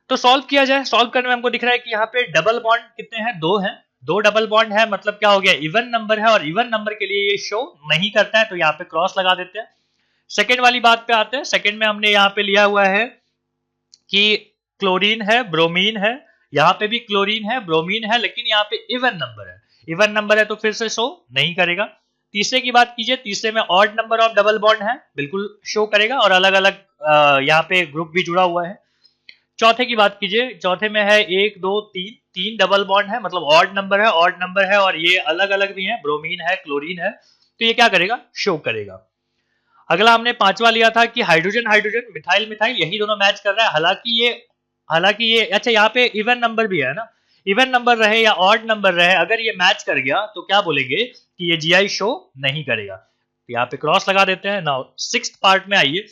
तो सॉल्व किया जाए। सॉल्व करने में हमको दिख रहा है कि यहाँ पे डबल बॉन्ड कितने हैं, दो हैं, दो डबल बॉन्ड है, मतलब क्या हो गया, इवन नंबर है, और इवन नंबर के लिए ये शो नहीं करता है, तो यहाँ पे क्रॉस लगा देते हैं। सेकेंड वाली बात पे आते हैं। सेकेंड में हमने यहाँ पे लिया हुआ है कि क्लोरीन है, ब्रोमीन है, यहाँ पे भी क्लोरीन है, ब्रोमीन है, लेकिन यहाँ पे इवन नंबर है। इवन नंबर है तो फिर से शो नहीं करेगा। तीसरे की बात कीजिए, तीसरे में odd number of double bond है, बिल्कुल शो करेगा, और अलग अलग यहाँ पे ग्रुप भी जुड़ा हुआ है। चौथे की बात कीजिए, चौथे में है एक दो तीन, तीन डबल बॉन्ड है, मतलब ऑड नंबर है, ऑड नंबर है, और ये अलग अलग भी है, ब्रोमीन है, क्लोरीन है, तो ये क्या करेगा, शो करेगा। अगला हमने पांचवा लिया था कि हाइड्रोजन हाइड्रोजन, मिथाइल मिथाइल, यही दोनों मैच कर रहा है। हालांकि ये अच्छा, यहाँ पे इवन नंबर भी है ना, इवन नंबर रहे या ऑड नंबर रहे, अगर ये मैच कर गया तो क्या बोलेंगे कि ये जीआई शो नहीं करेगा। तो यहाँ पे क्रॉस लगा देते हैं। नाउ सिक्स्थ पार्ट में आइए।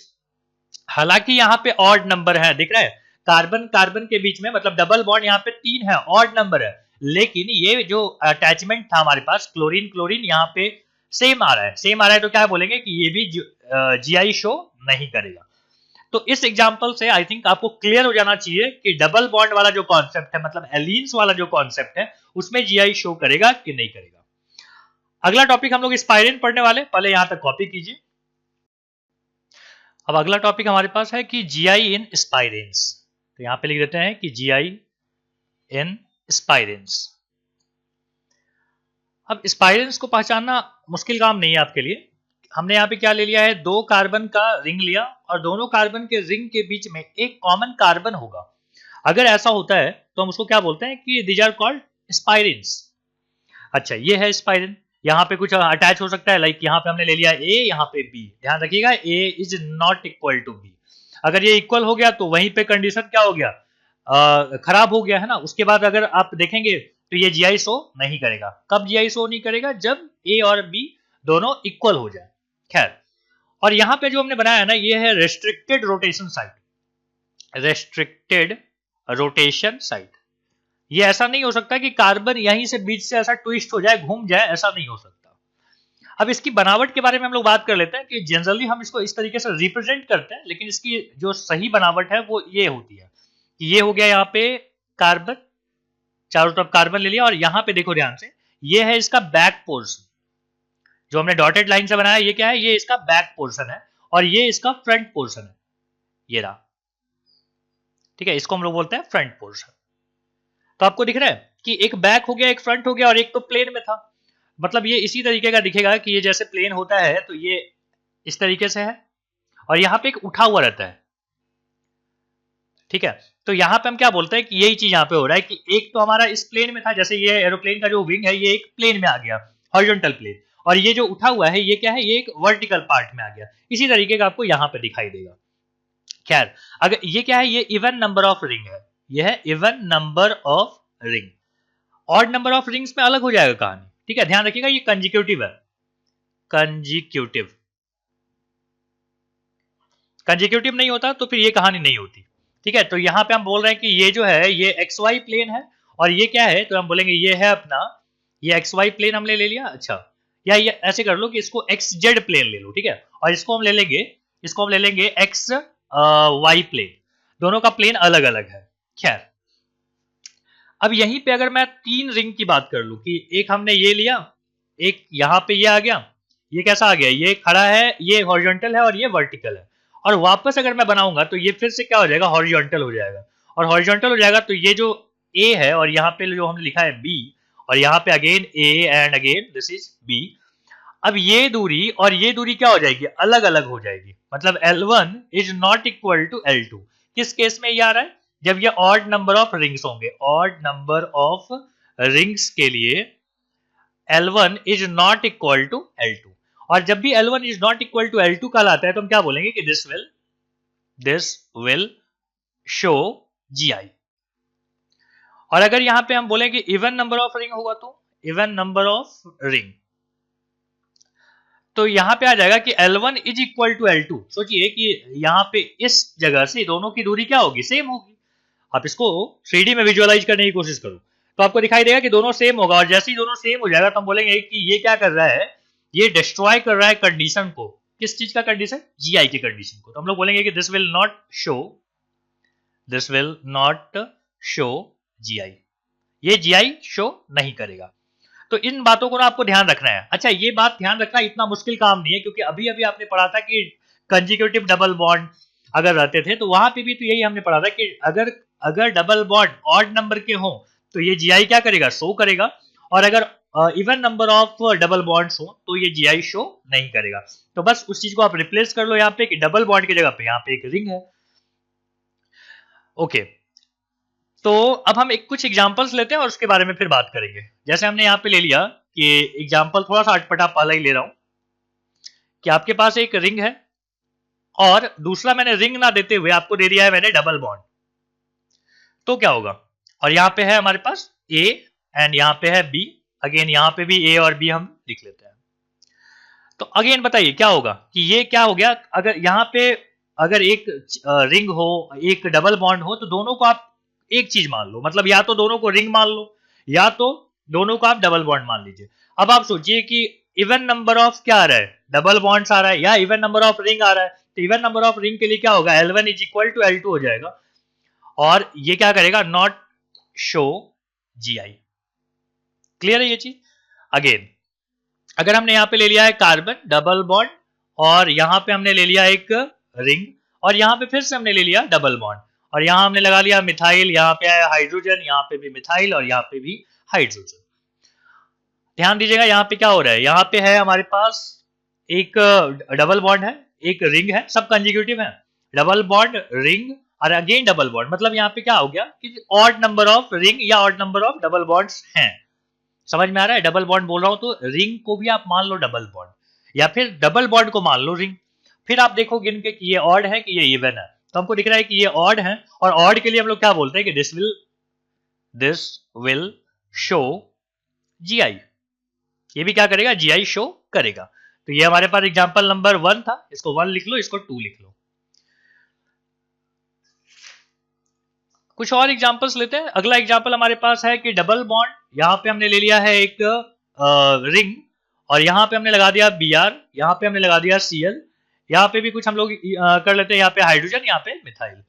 हालांकि यहाँ पे ऑड नंबर है, दिख रहा है, कार्बन कार्बन के बीच में, मतलब डबल बॉन्ड यहाँ पे तीन है, ऑड नंबर है, लेकिन ये जो अटैचमेंट था हमारे पास क्लोरीन क्लोरीन, यहाँ पे सेम आ रहा है, सेम आ रहा है, तो क्या बोलेंगे कि ये भी जीआई शो नहीं करेगा। तो इस एग्जांपल से आई थिंक आपको क्लियर हो जाना चाहिए कि डबल बॉन्ड वाला जो कॉन्सेप्ट है, मतलब एलीन्स वाला जो कॉन्सेप्ट है, उसमें जीआई शो करेगा कि नहीं करेगा। अगला टॉपिक हम लोग स्पाइरिन पढ़ने वाले, पहले यहां तक कॉपी कीजिए। अब अगला टॉपिक हमारे पास है कि जीआई इन स्पाइरेंस। तो यहां पे लिख देते हैं कि जीआई इन स्पाइरेंस। अब स्पाइरेंस को पहचानना मुश्किल काम नहीं है आपके लिए। हमने यहाँ पे क्या ले लिया है, दो कार्बन का रिंग लिया, और दोनों कार्बन के रिंग के बीच में एक कॉमन कार्बन होगा। अगर ऐसा होता है तो हम उसको क्या बोलते हैं कि दीज आर कॉल्ड स्पाइरिन्स। अच्छा, ये है स्पाइरिन। यहाँ पे कुछ अटैच हो सकता है, लाइक यहाँ पे हमने ले लिया ए, यहाँ पे बी। ध्यान रखिएगा, A is not equal to B. अगर ये इक्वल हो गया तो वहीं पे कंडीशन क्या हो गया, खराब हो गया है ना। उसके बाद अगर आप देखेंगे तो ये जीआई शो नहीं करेगा। कब जीआई शो नहीं करेगा, जब ए और बी दोनों इक्वल हो जाए। खैर, और यहां पे जो हमने बनाया है ना, ये है restricted rotation site, restricted rotation site. ये ऐसा नहीं हो सकता कि कार्बन यहीं से बीच से ऐसा ट्विस्ट हो जाए, घूम जाए, ऐसा नहीं हो सकता। अब इसकी बनावट के बारे में हम लोग बात कर लेते हैं कि जनरली हम इसको इस तरीके से रिप्रेजेंट करते हैं, लेकिन इसकी जो सही बनावट है वो ये होती है कि ये हो गया यहाँ पे कार्बन, चारों तरफ कार्बन ले लिया, और यहाँ पे देखो ध्यान से, ये है इसका बैक पोर्शन, जो हमने डॉटेड लाइन से बनाया, ये क्या है, ये इसका बैक पोर्शन है। और ये इसका फ्रंट पोर्शन है, ये रहा, ठीक है, इसको हम लोग बोलते हैं फ्रंट पोर्शन। तो आपको दिख रहा है कि एक बैक हो गया, एक फ्रंट हो गया, और एक तो प्लेन में था। मतलब ये इसी तरीके का दिखेगा कि ये जैसे प्लेन होता है तो ये इस तरीके से है, और यहाँ पे एक उठा हुआ रहता है, ठीक है। तो यहाँ पे हम क्या बोलते हैं कि यही चीज यहाँ पे हो रहा है कि एक तो हमारा इस प्लेन में था, जैसे ये एरोप्लेन का जो विंग है ये एक प्लेन में आ गया, हॉरिजॉन्टल प्लेन, और ये जो उठा हुआ है ये क्या है, ये एक वर्टिकल पार्ट में आ गया। इसी तरीके का आपको यहाँ पे दिखाई देगा। खैर, अगर ये क्या है, ये इवन नंबर ऑफ रिंग है, ये है even number of ring. Odd number of rings में अलग हो जाएगा कहानी, ठीक है, ध्यान रखिएगा, ये कंजिक्यूटिव है, कंजिक्यूटिव। कंजिक्यूटिव नहीं होता तो फिर ये कहानी नहीं होती, ठीक है। तो यहाँ पे हम बोल रहे हैं कि ये जो है ये एक्स वाई प्लेन है, और ये क्या है, तो हम बोलेंगे ये है अपना, ये एक्स वाई प्लेन हमने ले लिया। अच्छा, या ये ऐसे कर लो कि इसको एक्स जेड प्लेन ले लो, ठीक है, और इसको हम ले लेंगे एक्स वाई प्लेन, दोनों का प्लेन अलग अलग है। खैर, अब यहीं पे अगर मैं 3 रिंग की बात कर लूं कि एक हमने ये लिया, एक यहाँ पे ये आ गया, ये कैसा आ गया, ये खड़ा है, ये हॉरिजॉन्टल है और ये वर्टिकल है, और वापस अगर मैं बनाऊंगा तो ये फिर से क्या हो जाएगा, हॉरिजॉन्टल हो जाएगा, और हॉरिजॉन्टल हो जाएगा तो ये जो ए है और यहाँ पे जो हमने लिखा है बी, और यहाँ पे again A and again this is B. अब ये दूरी और ये दूरी क्या हो जाएगी, अलग अलग हो जाएगी, मतलब L1 is not equal to L2। किस केस में ये आ रहा है, जब ये ऑड नंबर ऑफ रिंग्स होंगे, ऑड नंबर ऑफ रिंग्स के लिए L1 is not equal to L2, और जब भी L1 is not equal to L2 कहलाता है तो हम क्या बोलेंगे कि दिस विल शो GI। और अगर यहां पे हम बोलें कि इवन नंबर ऑफ रिंग होगा तो इवन नंबर ऑफ रिंग, तो यहां पे आ जाएगा कि L1 is equal to L2। सोचिए कि यहां पे इस जगह से दोनों की दूरी क्या होगी, सेम होगी। आप इसको 3D में विजुअलाइज करने की कोशिश करो तो आपको दिखाई देगा कि दोनों सेम होगा, और जैसे ही दोनों सेम हो जाएगा तो हम बोलेंगे कि ये क्या कर रहा है, ये डिस्ट्रॉय कर रहा है कंडीशन को। किस चीज का कंडीशन, GI की कंडीशन को। तो हम लोग बोलेंगे कि this will not show GI, ये GI शो नहीं करेगा। तो इन बातों को ना आपको ध्यान रखना है। अच्छा, ये बात ध्यान रखना इतना मुश्किल काम नहीं है, क्योंकि अभी अभी आपने पढ़ा था कि कंजिक्यूटिव डबल बॉन्ड अगर रहते थे तो वहां पे भी तो यही हमने पढ़ा था कि अगर डबल बॉन्ड ऑड नंबर के हो तो ये GI क्या करेगा, शो करेगा, और अगर even number of double bonds हो तो ये GI शो नहीं करेगा। तो बस उस चीज को आप रिप्लेस कर लो यहाँ पे कि डबल बॉन्ड की जगह पे यहाँ पे एक रिंग है। ओके, तो अब हम कुछ एग्जांपल्स लेते हैं और उसके बारे में फिर बात करेंगे। जैसे हमने यहाँ पे ले लिया कि एग्जांपल थोड़ा सा अटपटा पहले ही ले रहा हूं कि आपके पास एक रिंग है और दूसरा मैंने रिंग ना देते हुए आपको दे दिया है मैंने डबल बॉन्ड, तो क्या होगा, और यहाँ पे है हमारे पास A एंड यहाँ पे है B, अगेन यहाँ पे भी A और B हम लिख लेते हैं। तो अगेन बताइए क्या होगा कि ये क्या हो गया, अगर यहाँ पे अगर एक रिंग हो, एक डबल बॉन्ड हो, तो दोनों को आप एक चीज मान लो, मतलब या तो दोनों को रिंग मान लो या तो दोनों को आप डबल बॉन्ड मान लीजिए। अब आप सोचिए कि इवन नंबर ऑफ क्या आ रहा है, डबल बॉन्ड्स आ रहा है, या इवन नंबर ऑफ रिंग आ रहा है। तो इवन नंबर ऑफ रिंग के लिए क्या होगा, L1 is equal to L2 हो जाएगा, और ये क्या करेगा, नॉट शो GI। क्लियर है ये चीज। अगेन अगर हमने यहाँ पे ले लिया है कार्बन डबल बॉन्ड, और यहाँ पे हमने ले लिया एक रिंग, और यहाँ पे फिर से हमने ले लिया डबल बॉन्ड, और यहाँ हमने लगा लिया मिथाइल, यहाँ पे है हाइड्रोजन, यहाँ पे भी मिथाइल और यहाँ पे भी हाइड्रोजन। ध्यान दीजिएगा यहाँ पे क्या हो रहा है, यहाँ पे है हमारे पास एक डबल बॉन्ड है, एक रिंग है, सब कंजिक्यूटिव है, डबल बॉन्ड रिंग और अगेन डबल बॉन्ड, मतलब यहाँ पे क्या हो गया कि ऑड नंबर ऑफ रिंग या odd number of double bonds हैं। समझ में आ रहा है, डबल बॉन्ड बोल रहा हूं तो रिंग को भी आप मान लो डबल बॉन्ड, या फिर डबल बॉन्ड को मान लो रिंग। फिर आप देखो गिन के कि ये ऑड है कि ये इवन है, तो हमको दिख रहा है कि ये ऑड है, और ऑड के लिए हम लोग क्या बोलते हैं कि दिस विल शो GI, ये भी क्या करेगा, GI शो करेगा। तो ये हमारे पास एग्जांपल नंबर 1 था, इसको 1 लिख लो, इसको 2 लिख लो। कुछ और एग्जांपल्स लेते हैं। अगला एग्जांपल हमारे पास है कि डबल बॉन्ड, यहाँ पे हमने ले लिया है एक रिंग, और यहाँ पे हमने लगा दिया Br, यहाँ पे हमने लगा दिया Cl, यहाँ पे भी कुछ हम लोग कर लेते हैं, यहाँ पे हाइड्रोजन, यहाँ पे मिथाइल।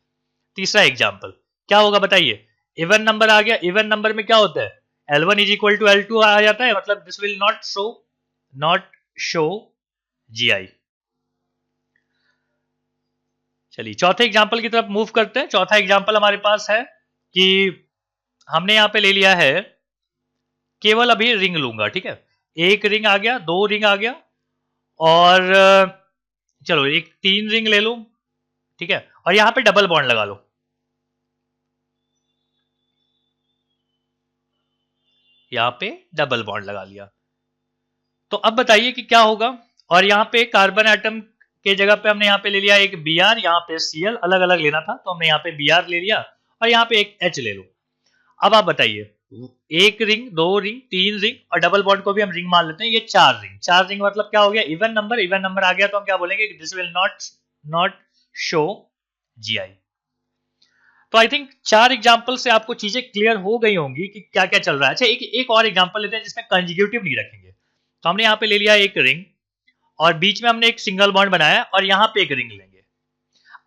तीसरा एग्जांपल क्या होगा बताइए, इवन नंबर आ गया, इवन नंबर में क्या होता है, L1 is equal to L2 आ जाता है, मतलब this will not show GI। चलिए चौथे एग्जाम्पल की तरफ मूव करते हैं। चौथा एग्जाम्पल हमारे पास है कि हमने यहां पे ले लिया है, केवल अभी रिंग लूंगा, ठीक है, एक रिंग आ गया, दो रिंग आ गया, और चलो एक तीन रिंग ले लूं, ठीक है, और यहां पे डबल बॉन्ड लगा लो। यहां पे डबल बॉन्ड लगा लिया। तो अब बताइए कि क्या होगा। और यहां पे कार्बन एटम के जगह पे हमने यहां पे ले लिया एक Br, यहां पे Cl, अलग अलग लेना था तो हमने यहां पे Br ले लिया, और यहां पे एक H ले लो। अब आप बताइए, एक रिंग, दो रिंग, तीन रिंग, और डबल बॉन्ड को भी हम रिंग मान लेते हैं, ये चार रिंग। चार रिंग मतलब क्या हो गया, इवन नंबर। इवन नंबर आ गया तो हम क्या बोलेंगे, this will not show GI। तो आई थिंक चार एग्जाम्पल से आपको चीजें क्लियर हो गई होंगी कि क्या क्या चल रहा है। अच्छा, एक और एग्जाम्पल लेते हैं जिसमें कंजिक्यूटिव नहीं रखेंगे। तो हमने यहाँ पे ले लिया एक रिंग, और बीच में हमने एक सिंगल बॉन्ड बनाया, और यहाँ पे एक रिंग लेंगे।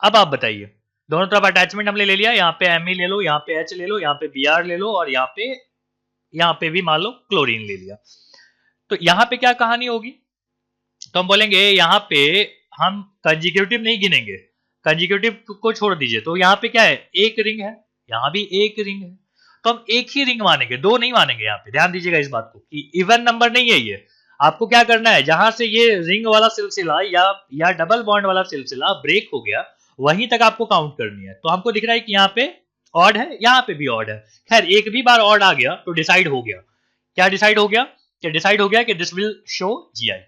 अब आप बताइए, दोनों तरफ अटैचमेंट हमने ले लिया, यहाँ पे Me ले लो, यहाँ पे H ले लो, यहाँ पे Br ले लो, और यहाँ पे भी मान लो क्लोरीन ले लिया। तो यहाँ पे क्या कहानी होगी, तो हम बोलेंगे यहाँ पे हम कंजिक्यूटिव नहीं गिनेंगे, कंजिक्यूटिव को छोड़ दीजिए। तो यहाँ पे क्या है, एक रिंग है, यहाँ भी एक रिंग है, तो हम एक ही रिंग मानेंगे, दो नहीं मानेंगे। यहाँ पे ध्यान दीजिएगा इस बात को कि इवन नंबर नहीं है ये। आपको क्या करना है, जहां से ये रिंग वाला सिलसिला या डबल बॉन्ड वाला सिलसिला ब्रेक हो गया, वहीं तक आपको काउंट करनी है। तो हमको दिख रहा है कि यहाँ पे ऑड है, यहाँ पे भी ऑड है। खैर, एक भी बार ऑड आ गया तो डिसाइड हो गया, क्या डिसाइड हो गया, कि डिसाइड हो गया कि this will show GI।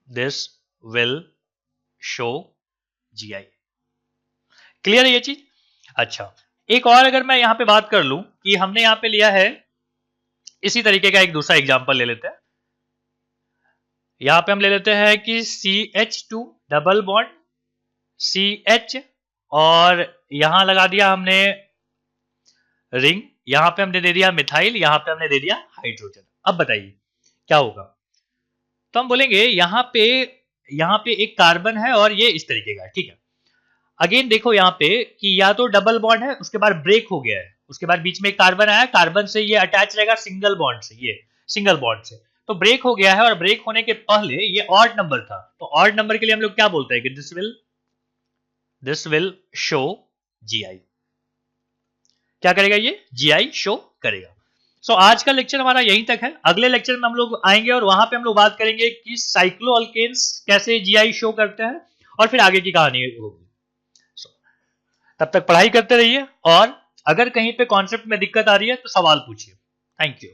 This will show GI। Clear है ये चीज। अच्छा, एक और अगर मैं यहां पे बात कर लूं कि हमने यहां पे लिया है इसी तरीके का एक दूसरा एग्जांपल ले लेते हैं। यहां पे हम ले लेते हैं कि CH2 डबल बॉन्ड CH, और यहां लगा दिया हमने रिंग, यहां पे हमने दे दिया मिथाइल, यहां पे हमने दे दिया हाइड्रोजन। अब बताइए क्या होगा। तो हम बोलेंगे यहां पे एक कार्बन है और ये इस तरीके का है, ठीक है। अगेन देखो यहाँ पे कि या तो डबल बॉन्ड है, उसके बाद ब्रेक हो गया है, उसके बाद बीच में एक कार्बन आया, कार्बन से ये अटैच रहेगा सिंगल बॉन्ड से, ये सिंगल बॉन्ड से, तो ब्रेक हो गया है। और ब्रेक होने के पहले ये ऑड नंबर था, तो ऑड नंबर के लिए हम लोग क्या बोलते हैं कि दिस विल शो GI। क्या करेगा ये, GI शो करेगा। सो आज का लेक्चर हमारा यहीं तक है। अगले लेक्चर में हम लोग आएंगे और वहां पे हम लोग बात करेंगे कि साइक्लोअल्केन्स कैसे GI शो करते हैं, और फिर आगे की कहानी होगी। तब तक पढ़ाई करते रहिए, और अगर कहीं पे कॉन्सेप्ट में दिक्कत आ रही है तो सवाल पूछिए। Thank you.